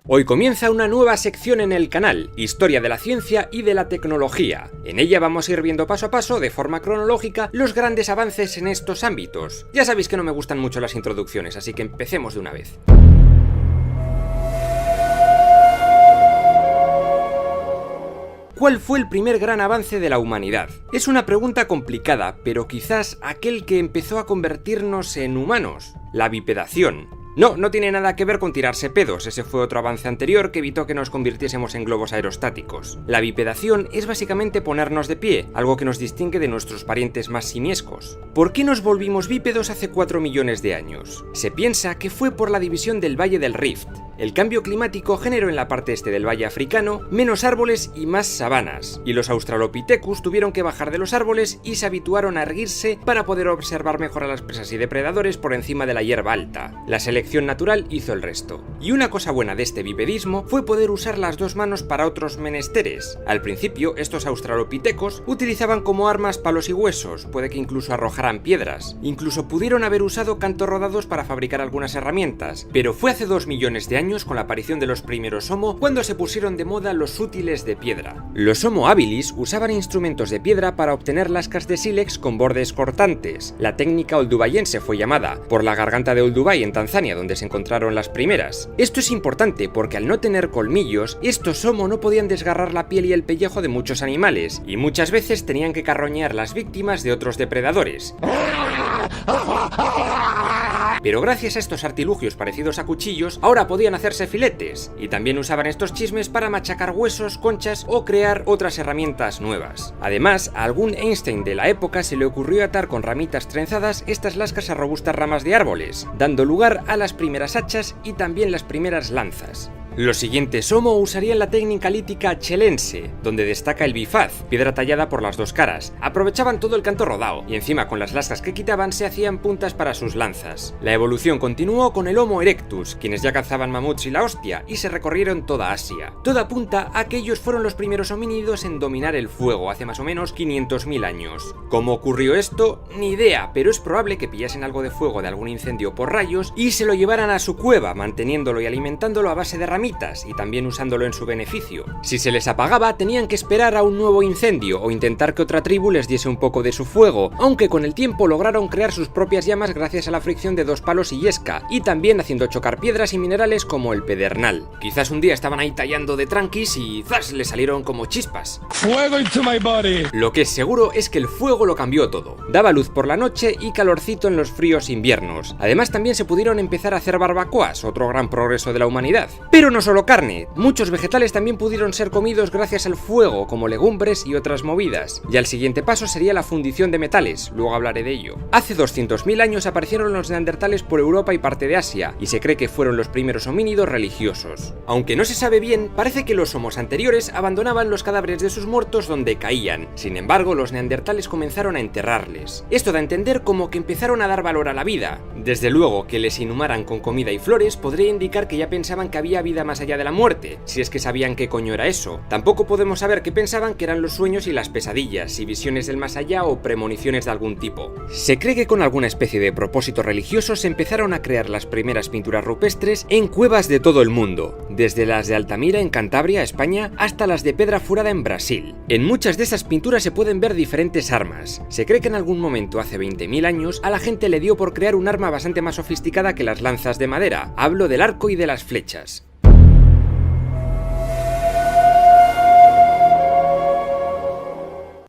Hoy comienza una nueva sección en el canal, Historia de la Ciencia y de la Tecnología. En ella vamos a ir viendo paso a paso, de forma cronológica, los grandes avances en estos ámbitos. Ya sabéis que no me gustan mucho las introducciones, así que empecemos de una vez. ¿Cuál fue el primer gran avance de la humanidad? Es una pregunta complicada, pero quizás aquel que empezó a convertirnos en humanos, la bipedación. No tiene nada que ver con tirarse pedos, ese fue otro avance anterior que evitó que nos convirtiésemos en globos aerostáticos. La bipedación es básicamente ponernos de pie, algo que nos distingue de nuestros parientes más simiescos. ¿Por qué nos volvimos bípedos hace 4 millones de años? Se piensa que fue por la división del Valle del Rift. El cambio climático generó en la parte este del valle africano menos árboles y más sabanas, y los Australopithecus tuvieron que bajar de los árboles y se habituaron a erguirse para poder observar mejor a las presas y depredadores por encima de la hierba alta. La selección natural hizo el resto. Y una cosa buena de este bipedismo fue poder usar las dos manos para otros menesteres. Al principio, estos Australopithecus utilizaban como armas palos y huesos, puede que incluso arrojaran piedras. Incluso pudieron haber usado cantos rodados para fabricar algunas herramientas, pero fue hace 2 millones de años, con la aparición de los primeros Homo, cuando se pusieron de moda los útiles de piedra. Los Homo habilis usaban instrumentos de piedra para obtener lascas de sílex con bordes cortantes. La técnica oldubayense fue llamada, por la garganta de Olduvai en Tanzania, donde se encontraron las primeras. Esto es importante porque al no tener colmillos, estos Homo no podían desgarrar la piel y el pellejo de muchos animales, y muchas veces tenían que carroñear las víctimas de otros depredadores. Pero gracias a estos artilugios parecidos a cuchillos, ahora podían hacerse filetes, y también usaban estos chismes para machacar huesos, conchas o crear otras herramientas nuevas. Además, a algún Einstein de la época se le ocurrió atar con ramitas trenzadas estas lascas a robustas ramas de árboles, dando lugar a las primeras hachas y también las primeras lanzas. Los siguientes Homo usarían la técnica lítica chelense, donde destaca el bifaz, piedra tallada por las dos caras. Aprovechaban todo el canto rodado, y encima con las lascas que quitaban se hacían puntas para sus lanzas. La evolución continuó con el Homo erectus, quienes ya cazaban mamuts y la hostia, y se recorrieron toda Asia. Todo apunta a que ellos fueron los primeros homínidos en dominar el fuego, hace más o menos 500.000 años. ¿Cómo ocurrió esto? Ni idea, pero es probable que pillasen algo de fuego de algún incendio por rayos y se lo llevaran a su cueva, manteniéndolo y alimentándolo a base de ramitas, y también usándolo en su beneficio. Si se les apagaba, tenían que esperar a un nuevo incendio o intentar que otra tribu les diese un poco de su fuego, aunque con el tiempo lograron crear sus propias llamas gracias a la fricción de dos palos y yesca, y también haciendo chocar piedras y minerales como el pedernal. Quizás un día estaban ahí tallando de tranquis y ¡zas!, le salieron como chispas. ¡Fuego into my body! Lo que es seguro es que el fuego lo cambió todo. Daba luz por la noche y calorcito en los fríos inviernos. Además, también se pudieron empezar a hacer barbacoas, otro gran progreso de la humanidad. Pero no solo carne, muchos vegetales también pudieron ser comidos gracias al fuego, como legumbres y otras movidas. Y el siguiente paso sería la fundición de metales, luego hablaré de ello. Hace 200.000 años aparecieron los neandertales por Europa y parte de Asia, y se cree que fueron los primeros homínidos religiosos. Aunque no se sabe bien, parece que los homos anteriores abandonaban los cadáveres de sus muertos donde caían. Sin embargo, los neandertales comenzaron a enterrarles. Esto da a entender como que empezaron a dar valor a la vida. Desde luego, que les inhumaran con comida y flores podría indicar que ya pensaban que había vida más allá de la muerte, si es que sabían qué coño era eso. Tampoco podemos saber qué pensaban que eran los sueños y las pesadillas, si visiones del más allá o premoniciones de algún tipo. Se cree que con alguna especie de propósito religioso se empezaron a crear las primeras pinturas rupestres en cuevas de todo el mundo, desde las de Altamira en Cantabria, España, hasta las de Pedra Furada en Brasil. En muchas de esas pinturas se pueden ver diferentes armas. Se cree que en algún momento hace 20.000 años a la gente le dio por crear un arma bastante más sofisticada que las lanzas de madera. Hablo del arco y de las flechas.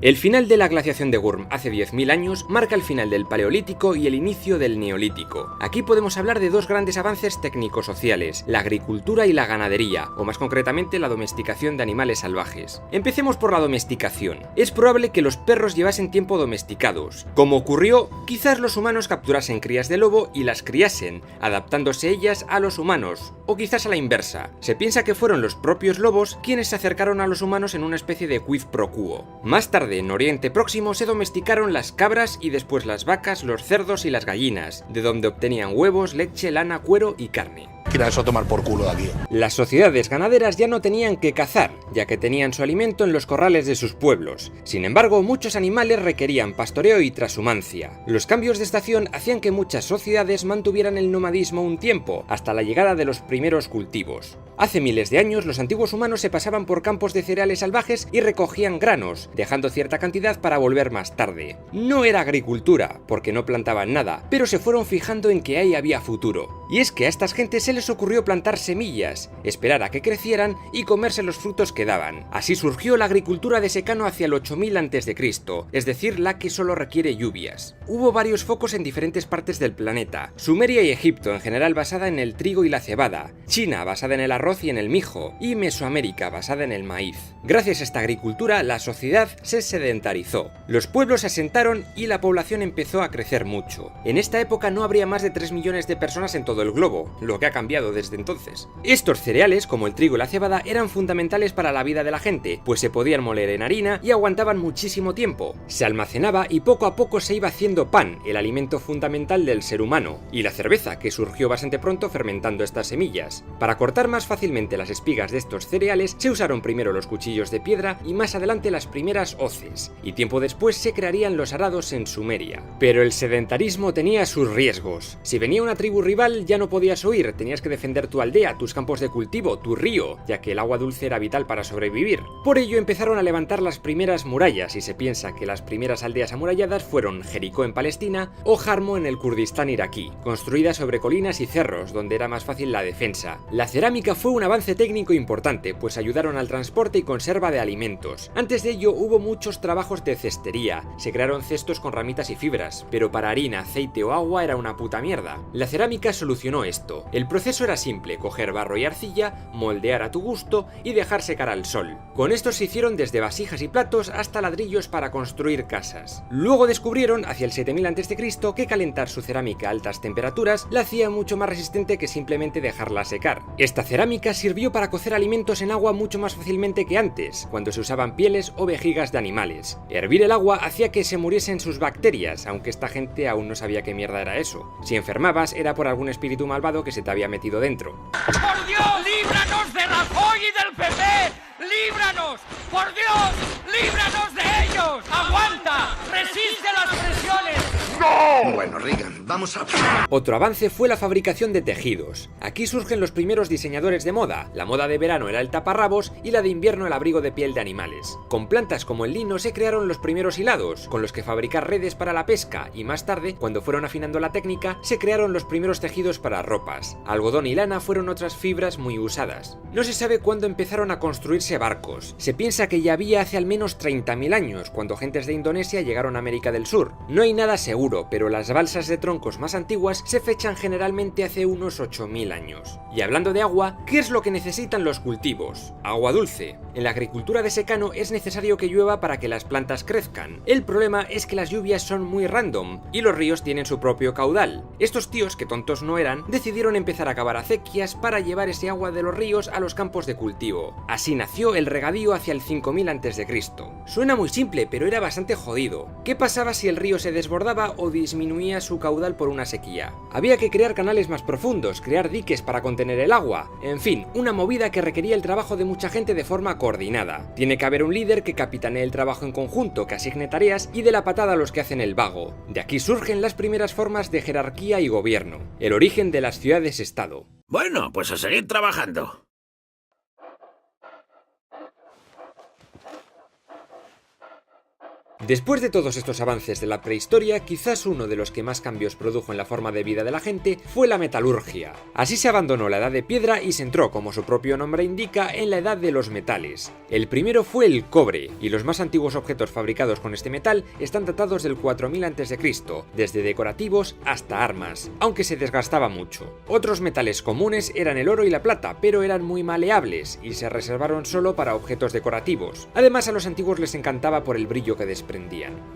El final de la glaciación de Würm hace 10.000 años marca el final del Paleolítico y el inicio del Neolítico. Aquí podemos hablar de dos grandes avances técnico-sociales, la agricultura y la ganadería, o más concretamente la domesticación de animales salvajes. Empecemos por la domesticación. Es probable que los perros llevasen tiempo domesticados. Como ocurrió, quizás los humanos capturasen crías de lobo y las criasen, adaptándose ellas a los humanos, o quizás a la inversa. Se piensa que fueron los propios lobos quienes se acercaron a los humanos en una especie de quid pro quo. Más tarde, en Oriente Próximo se domesticaron las cabras y después las vacas, los cerdos y las gallinas, de donde obtenían huevos, leche, lana, cuero y carne. Tira eso a tomar por culo de aquí. Las sociedades ganaderas ya no tenían que cazar, ya que tenían su alimento en los corrales de sus pueblos. Sin embargo, muchos animales requerían pastoreo y trashumancia. Los cambios de estación hacían que muchas sociedades mantuvieran el nomadismo un tiempo, hasta la llegada de los primeros cultivos. Hace miles de años los antiguos humanos se pasaban por campos de cereales salvajes y recogían granos, dejando cierta cantidad para volver más tarde. No era agricultura, porque no plantaban nada, pero se fueron fijando en que ahí había futuro. Y es que a estas gentes se les ocurrió plantar semillas, esperar a que crecieran y comerse los frutos que daban. Así surgió la agricultura de secano hacia el 8000 a.C., es decir, la que solo requiere lluvias. Hubo varios focos en diferentes partes del planeta: Sumeria y Egipto, en general basada en el trigo y la cebada, China basada en el arroz y en el mijo, y Mesoamérica basada en el maíz. Gracias a esta agricultura, la sociedad se sedentarizó. Los pueblos se asentaron y la población empezó a crecer mucho. En esta época no habría más de 3 millones de personas en todo el globo, lo que ha cambiado desde entonces. Estos cereales, como el trigo y la cebada, eran fundamentales para la vida de la gente, pues se podían moler en harina y aguantaban muchísimo tiempo. Se almacenaba y poco a poco se iba haciendo pan, el alimento fundamental del ser humano, y la cerveza, que surgió bastante pronto fermentando estas semillas. Para cortar más fácilmente las espigas de estos cereales, se usaron primero los cuchillos de piedra y más adelante las primeras hoces, y tiempo después se crearían los arados en Sumeria. Pero el sedentarismo tenía sus riesgos. Si venía una tribu rival, ya no podías huir, tenías que defender tu aldea, tus campos de cultivo, tu río, ya que el agua dulce era vital para sobrevivir. Por ello empezaron a levantar las primeras murallas, y se piensa que las primeras aldeas amuralladas fueron Jericó en Palestina o Jarmo en el Kurdistán iraquí, construidas sobre colinas y cerros, donde era más fácil la defensa. La cerámica fue un avance técnico importante, pues ayudaron al transporte y conserva de alimentos. Antes de ello hubo muchos trabajos de cestería, se crearon cestos con ramitas y fibras, pero para harina, aceite o agua era una puta mierda. La cerámica solucionó esto. El proceso era simple: coger barro y arcilla, moldear a tu gusto y dejar secar al sol. Con esto se hicieron desde vasijas y platos hasta ladrillos para construir casas. Luego descubrieron, hacia el 7000 a.C., que calentar su cerámica a altas temperaturas la hacía mucho más resistente que simplemente dejarla secar. Esta cerámica sirvió para cocer alimentos en agua mucho más fácilmente que antes, cuando se usaban pieles o vejigas de animales. Hervir el agua hacía que se muriesen sus bacterias, aunque esta gente aún no sabía qué mierda era eso. Si enfermabas, era por algún espíritu malvado que se te había metido dentro. ¡Por Dios, líbranos de Rajoy y del PP! ¡Líbranos! ¡Por Dios, líbranos de ellos! ¡Aguanta! ¡Resiste las presiones! ¡No! Bueno, Reagan, vamos a... Otro avance fue la fabricación de tejidos. Aquí surgen los primeros diseñadores de moda. La moda de verano era el taparrabos y la de invierno el abrigo de piel de animales. Con plantas como el lino se crearon los primeros hilados, con los que fabricar redes para la pesca, y más tarde, cuando fueron afinando la técnica, se crearon los primeros tejidos para ropas. Algodón y lana fueron otras fibras muy usadas. No se sabe cuándo empezaron a construirse barcos. Se piensa que ya había hace al menos 30.000 años, cuando gentes de Indonesia llegaron a América del Sur. No hay nada seguro, pero las balsas de troncos más antiguas se fechan generalmente hace unos 8000 años. Y hablando de agua, ¿qué es lo que necesitan los cultivos? Agua dulce. En la agricultura de secano es necesario que llueva para que las plantas crezcan. El problema es que las lluvias son muy random, y los ríos tienen su propio caudal. Estos tíos, que tontos no eran, decidieron empezar a cavar acequias para llevar ese agua de los ríos a los campos de cultivo. Así nació el regadío hacia el 5000 a.C. Suena muy simple, pero era bastante jodido. ¿Qué pasaba si el río se desbordaba o disminuía su caudal por una sequía? Había que crear canales más profundos, crear diques para contener el agua, en fin, una movida que requería el trabajo de mucha gente de forma coordinada. Tiene que haber un líder que capitanee el trabajo en conjunto, que asigne tareas y dé la patada a los que hacen el vago. De aquí surgen las primeras formas de jerarquía y gobierno, el origen de las ciudades-estado. Bueno, pues a seguir trabajando. Después de todos estos avances de la prehistoria, quizás uno de los que más cambios produjo en la forma de vida de la gente fue la metalurgia. Así se abandonó la edad de piedra y se entró, como su propio nombre indica, en la edad de los metales. El primero fue el cobre, y los más antiguos objetos fabricados con este metal están datados del 4000 a.C., desde decorativos hasta armas, aunque se desgastaba mucho. Otros metales comunes eran el oro y la plata, pero eran muy maleables y se reservaron solo para objetos decorativos. Además, a los antiguos les encantaba por el brillo que desprendían.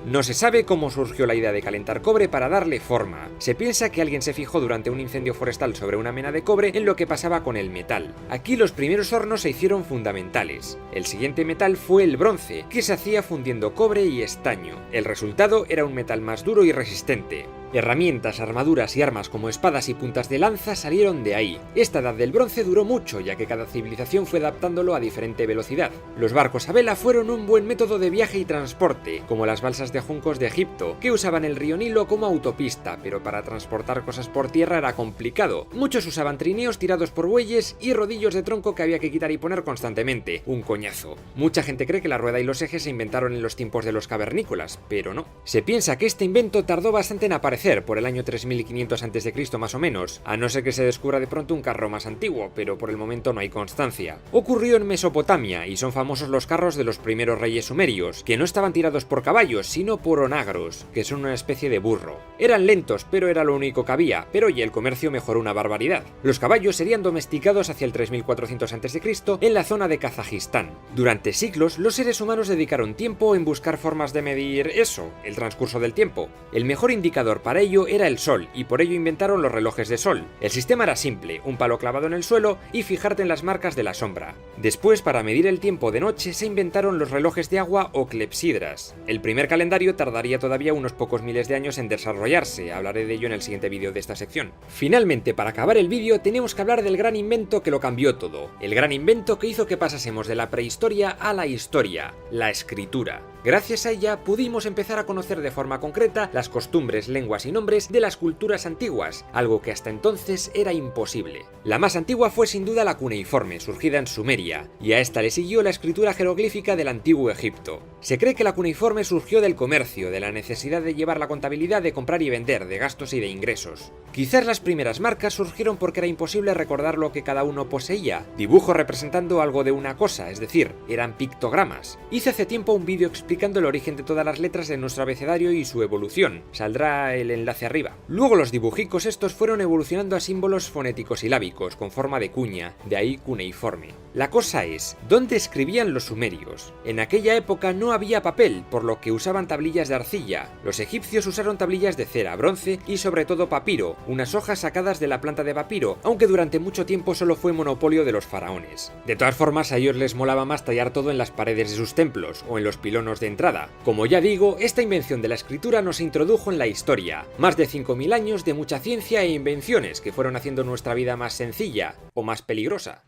No se sabe cómo surgió la idea de calentar cobre para darle forma. Se piensa que alguien se fijó durante un incendio forestal sobre una mena de cobre en lo que pasaba con el metal. Aquí los primeros hornos se hicieron fundamentales. El siguiente metal fue el bronce, que se hacía fundiendo cobre y estaño. El resultado era un metal más duro y resistente. Herramientas, armaduras y armas como espadas y puntas de lanza salieron de ahí. Esta edad del bronce duró mucho, ya que cada civilización fue adaptándolo a diferente velocidad. Los barcos a vela fueron un buen método de viaje y transporte, como las balsas de juncos de Egipto, que usaban el río Nilo como autopista, pero para transportar cosas por tierra era complicado. Muchos usaban trineos tirados por bueyes y rodillos de tronco que había que quitar y poner constantemente. Un coñazo. Mucha gente cree que la rueda y los ejes se inventaron en los tiempos de los cavernícolas, pero no. Se piensa que este invento tardó bastante en aparecer, por el año 3500 a.C. más o menos, a no ser que se descubra de pronto un carro más antiguo, pero por el momento no hay constancia. Ocurrió en Mesopotamia y son famosos los carros de los primeros reyes sumerios, que no estaban tirados por caballos, sino por onagros, que son una especie de burro. Eran lentos, pero era lo único que había, pero hoy el comercio mejoró una barbaridad. Los caballos serían domesticados hacia el 3400 a.C. en la zona de Kazajistán. Durante siglos, los seres humanos dedicaron tiempo en buscar formas de medir eso, el transcurso del tiempo. El mejor indicador para ello era el sol, y por ello inventaron los relojes de sol. El sistema era simple, un palo clavado en el suelo y fijarte en las marcas de la sombra. Después, para medir el tiempo de noche, se inventaron los relojes de agua o clepsidras. El primer calendario tardaría todavía unos pocos miles de años en desarrollarse, hablaré de ello en el siguiente vídeo de esta sección. Finalmente, para acabar el vídeo, tenemos que hablar del gran invento que lo cambió todo. El gran invento que hizo que pasásemos de la prehistoria a la historia, la escritura. Gracias a ella pudimos empezar a conocer de forma concreta las costumbres, lenguas y nombres de las culturas antiguas, algo que hasta entonces era imposible. La más antigua fue sin duda la cuneiforme, surgida en Sumeria, y a esta le siguió la escritura jeroglífica del antiguo Egipto. Se cree que la cuneiforme surgió del comercio, de la necesidad de llevar la contabilidad de comprar y vender, de gastos y de ingresos. Quizás las primeras marcas surgieron porque era imposible recordar lo que cada uno poseía, dibujos representando algo de una cosa, es decir, eran pictogramas. Hice hace tiempo un vídeo explicando el origen de todas las letras de nuestro abecedario y su evolución, saldrá el enlace arriba. Luego los dibujicos estos fueron evolucionando a símbolos fonéticos silábicos con forma de cuña, de ahí cuneiforme. La cosa es, ¿dónde escribían los sumerios? En aquella época no había papel, por lo que usaban tablillas de arcilla. Los egipcios usaron tablillas de cera, bronce y sobre todo papiro, unas hojas sacadas de la planta de papiro, aunque durante mucho tiempo solo fue monopolio de los faraones. De todas formas, a ellos les molaba más tallar todo en las paredes de sus templos o en los pilonos de entrada. Como ya digo, esta invención de la escritura nos introdujo en la historia. Más de 5000 años de mucha ciencia e invenciones que fueron haciendo nuestra vida más sencilla o más peligrosa.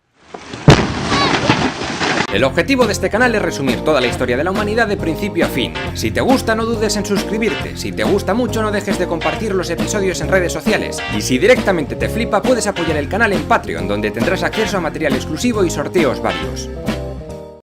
El objetivo de este canal es resumir toda la historia de la humanidad de principio a fin. Si te gusta, no dudes en suscribirte. Si te gusta mucho, no dejes de compartir los episodios en redes sociales. Y si directamente te flipa, puedes apoyar el canal en Patreon, donde tendrás acceso a material exclusivo y sorteos varios.